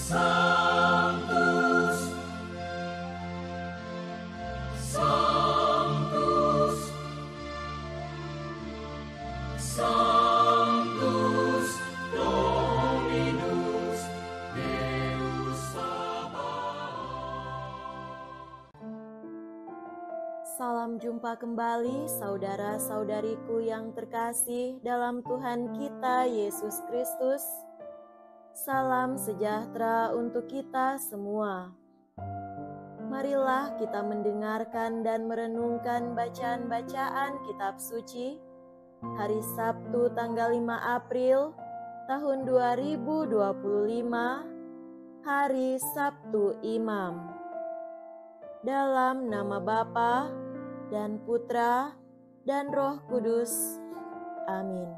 Sanctus, Sanctus, Sanctus Dominus Deus Sabaoth. Salam jumpa kembali saudara-saudariku yang terkasih dalam Tuhan kita Yesus Kristus. Salam sejahtera untuk kita semua. Marilah kita mendengarkan dan merenungkan bacaan-bacaan kitab suci hari Sabtu tanggal 5 April tahun 2025, hari Sabtu Imam. Dalam nama Bapa dan Putra dan Roh Kudus. Amin.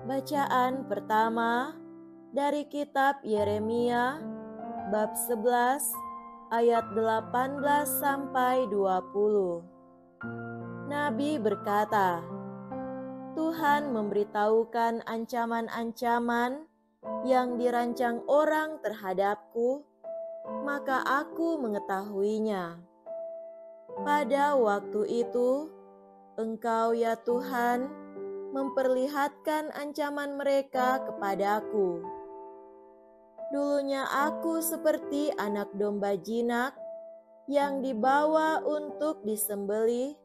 Bacaan pertama dari kitab Yeremia bab 11 ayat 18 sampai 20. Nabi berkata, Tuhan memberitahukan ancaman-ancaman yang dirancang orang terhadapku, maka aku mengetahuinya. Pada waktu itu, Engkau ya Tuhan memperlihatkan ancaman mereka kepadaku. Dulunya aku seperti anak domba jinak yang dibawa untuk disembelih.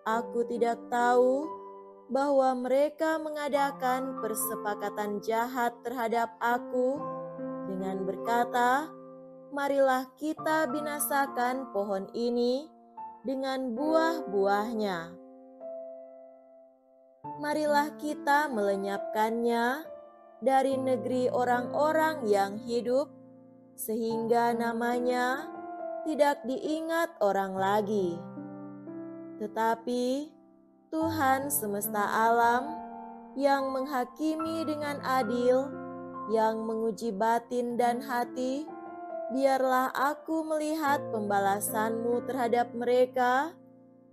Aku tidak tahu bahwa mereka mengadakan persepakatan jahat terhadap aku dengan berkata, marilah kita binasakan pohon ini dengan buah-buahnya. Marilah kita melenyapkannya dari negeri orang-orang yang hidup, sehingga namanya tidak diingat orang lagi. Tetapi Tuhan semesta alam yang menghakimi dengan adil, yang menguji batin dan hati, biarlah aku melihat pembalasanmu terhadap mereka,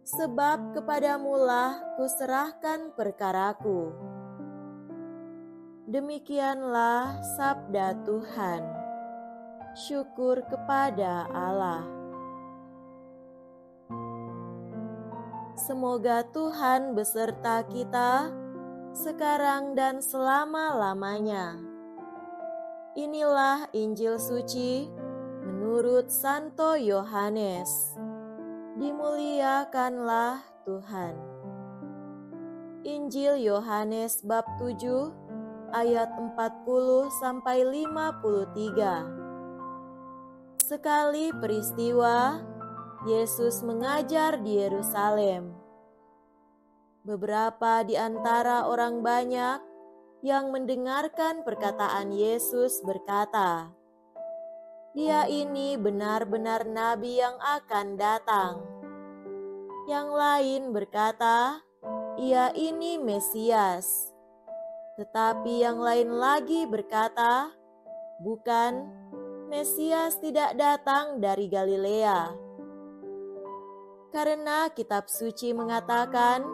sebab kepadamulah kuserahkan perkaraku. Demikianlah sabda Tuhan. Syukur kepada Allah. Semoga Tuhan beserta kita sekarang dan selama-lamanya. Inilah Injil suci menurut Santo Yohanes. Dimuliakanlah Tuhan. Injil Yohanes bab 7 ayat 40 sampai 53. Sekali peristiwa, Yesus mengajar di Yerusalem. Beberapa di antara orang banyak yang mendengarkan perkataan Yesus berkata, Dia ini benar-benar nabi yang akan datang. Yang lain berkata, Ia ini Mesias. Tetapi yang lain lagi berkata, bukan, Mesias tidak datang dari Galilea. Karena kitab suci mengatakan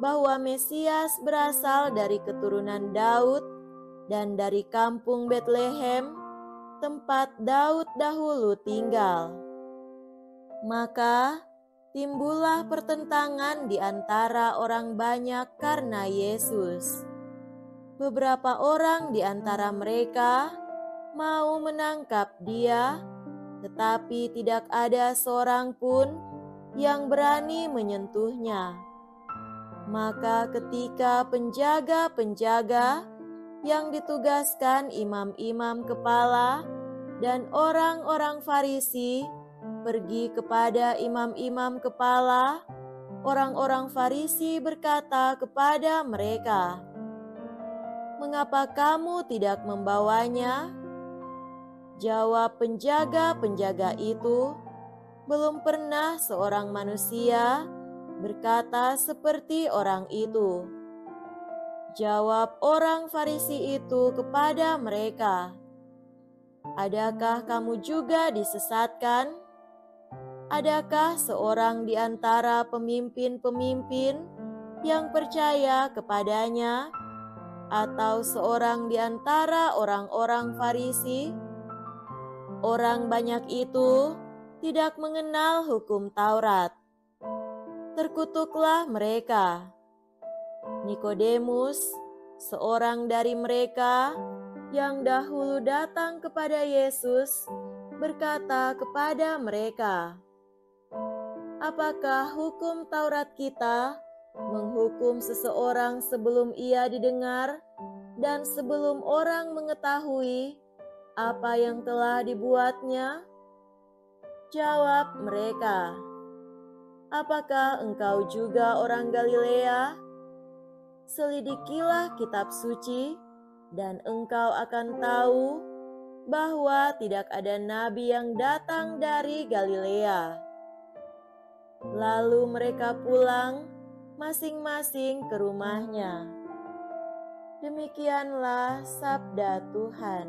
bahwa Mesias berasal dari keturunan Daud dan dari kampung Betlehem, tempat Daud dahulu tinggal. Maka timbullah pertentangan di antara orang banyak karena Yesus. Beberapa orang di antara mereka mau menangkap dia, tetapi tidak ada seorang pun yang berani menyentuhnya. Maka ketika penjaga-penjaga yang ditugaskan imam-imam kepala dan orang-orang Farisi pergi kepada imam-imam kepala, orang-orang Farisi berkata kepada mereka, "Mengapa kamu tidak membawanya?" Jawab penjaga-penjaga itu, "Belum pernah seorang manusia berkata seperti orang itu." Jawab orang Farisi itu kepada mereka, "Adakah kamu juga disesatkan? Adakah seorang di antara pemimpin-pemimpin yang percaya kepadanya, atau seorang di antara orang-orang Farisi orang banyak itu tidak mengenal hukum Taurat. Terkutuklah mereka. Nikodemus, seorang dari mereka yang dahulu datang kepada Yesus, berkata kepada mereka, "Apakah hukum Taurat kita menghukum seseorang sebelum ia didengar dan sebelum orang mengetahui apa yang telah dibuatnya?" Jawab mereka, "Apakah engkau juga orang Galilea? Selidikilah kitab suci, dan engkau akan tahu bahwa tidak ada nabi yang datang dari Galilea." Lalu mereka pulang masing-masing ke rumahnya. Demikianlah sabda Tuhan.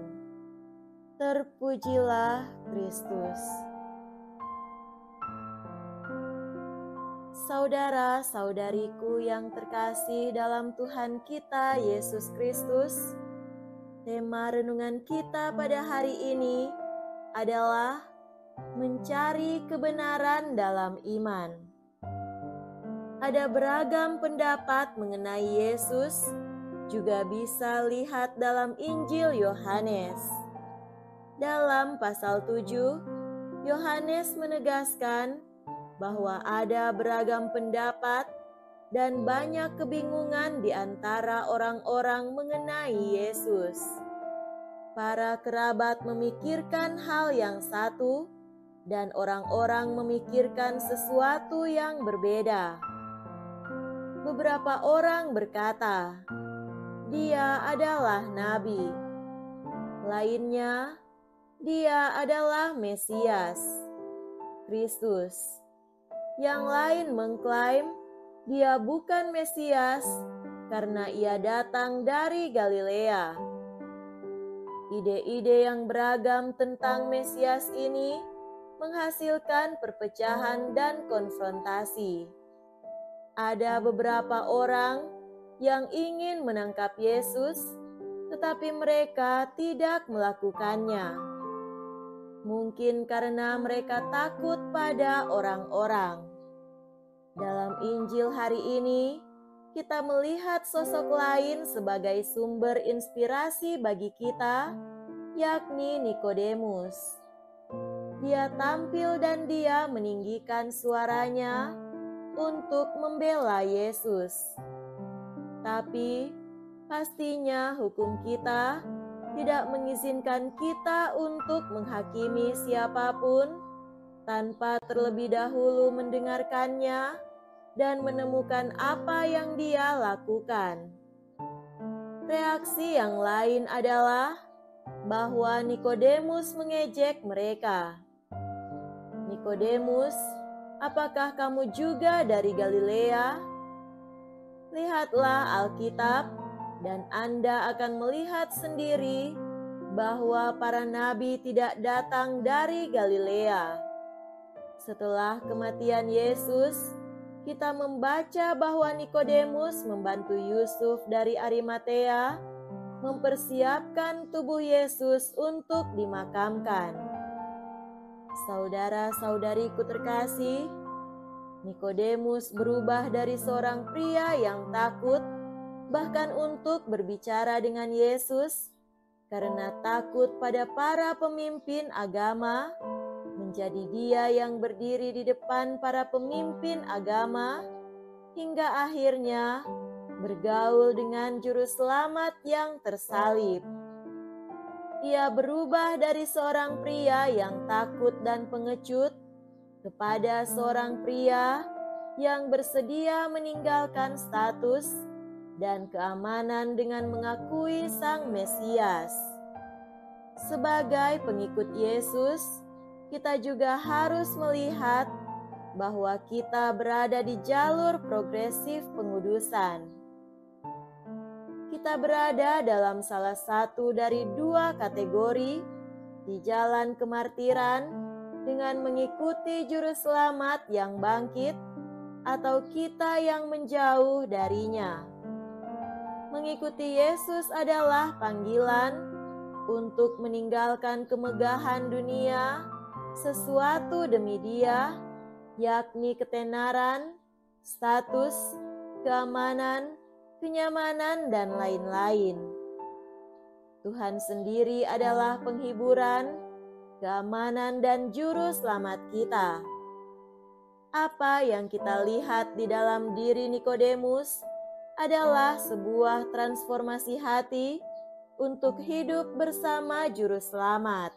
Terpujilah Kristus. Saudara-saudariku yang terkasih dalam Tuhan kita Yesus Kristus, tema renungan kita pada hari ini adalah mencari kebenaran dalam iman. Ada beragam pendapat mengenai Yesus, juga bisa lihat dalam Injil Yohanes. Dalam pasal 7, Yohanes menegaskan bahwa ada beragam pendapat dan banyak kebingungan di antara orang-orang mengenai Yesus. Para kerabat memikirkan hal yang satu, dan orang-orang memikirkan sesuatu yang berbeda. Beberapa orang berkata, "Dia adalah nabi." Lainnya, "Dia adalah Mesias, Kristus." Yang lain mengklaim dia bukan Mesias karena ia datang dari Galilea. Ide-ide yang beragam tentang Mesias ini menghasilkan perpecahan dan konfrontasi. Ada beberapa orang yang ingin menangkap Yesus, tetapi mereka tidak melakukannya. Mungkin karena mereka takut pada orang-orang. Dalam Injil hari ini, kita melihat sosok lain sebagai sumber inspirasi bagi kita, yakni Nikodemus. Dia tampil dan dia meninggikan suaranya untuk membela Yesus. Tapi, pastinya hukum kita tidak mengizinkan kita untuk menghakimi siapapun tanpa terlebih dahulu mendengarkannya dan menemukan apa yang dia lakukan. Reaksi yang lain adalah bahwa Nikodemus mengejek mereka. "Nikodemus, apakah kamu juga dari Galilea? Lihatlah Alkitab, dan Anda akan melihat sendiri bahwa para nabi tidak datang dari Galilea." Setelah kematian Yesus, kita membaca bahwa Nikodemus membantu Yusuf dari Arimatea mempersiapkan tubuh Yesus untuk dimakamkan. Saudara-saudariku terkasih, Nikodemus berubah dari seorang pria yang takut bahkan untuk berbicara dengan Yesus karena takut pada para pemimpin agama, menjadi dia yang berdiri di depan para pemimpin agama hingga akhirnya bergaul dengan juru selamat yang tersalib. Ia berubah dari seorang pria yang takut dan pengecut kepada seorang pria yang bersedia meninggalkan status dan keamanan dengan mengakui Sang Mesias. Sebagai pengikut Yesus, kita juga harus melihat bahwa kita berada di jalur progresif pengudusan. Kita berada dalam salah satu dari dua kategori di jalan kemartiran dengan mengikuti juru selamat yang bangkit atau kita yang menjauh darinya. Mengikuti Yesus adalah panggilan untuk meninggalkan kemegahan dunia, sesuatu demi Dia, yakni ketenaran, status, keamanan, kenyamanan, dan lain-lain. Tuhan sendiri adalah penghiburan, keamanan, dan juru selamat kita. Apa yang kita lihat di dalam diri Nikodemus adalah sebuah transformasi hati untuk hidup bersama Juru Selamat.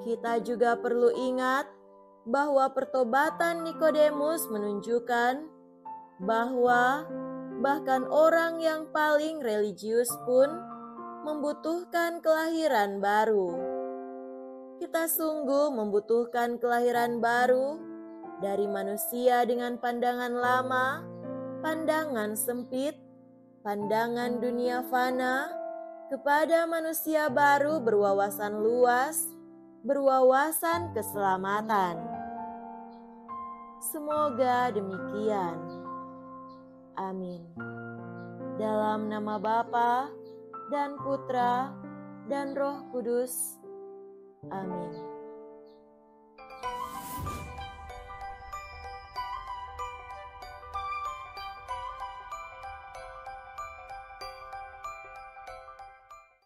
Kita juga perlu ingat bahwa pertobatan Nikodemus menunjukkan bahwa bahkan orang yang paling religius pun membutuhkan kelahiran baru. Kita sungguh membutuhkan kelahiran baru dari manusia dengan pandangan lama, pandangan sempit, pandangan dunia fana, kepada manusia baru berwawasan luas, berwawasan keselamatan. Semoga demikian. Amin. Dalam nama Bapa dan Putra dan Roh Kudus. Amin.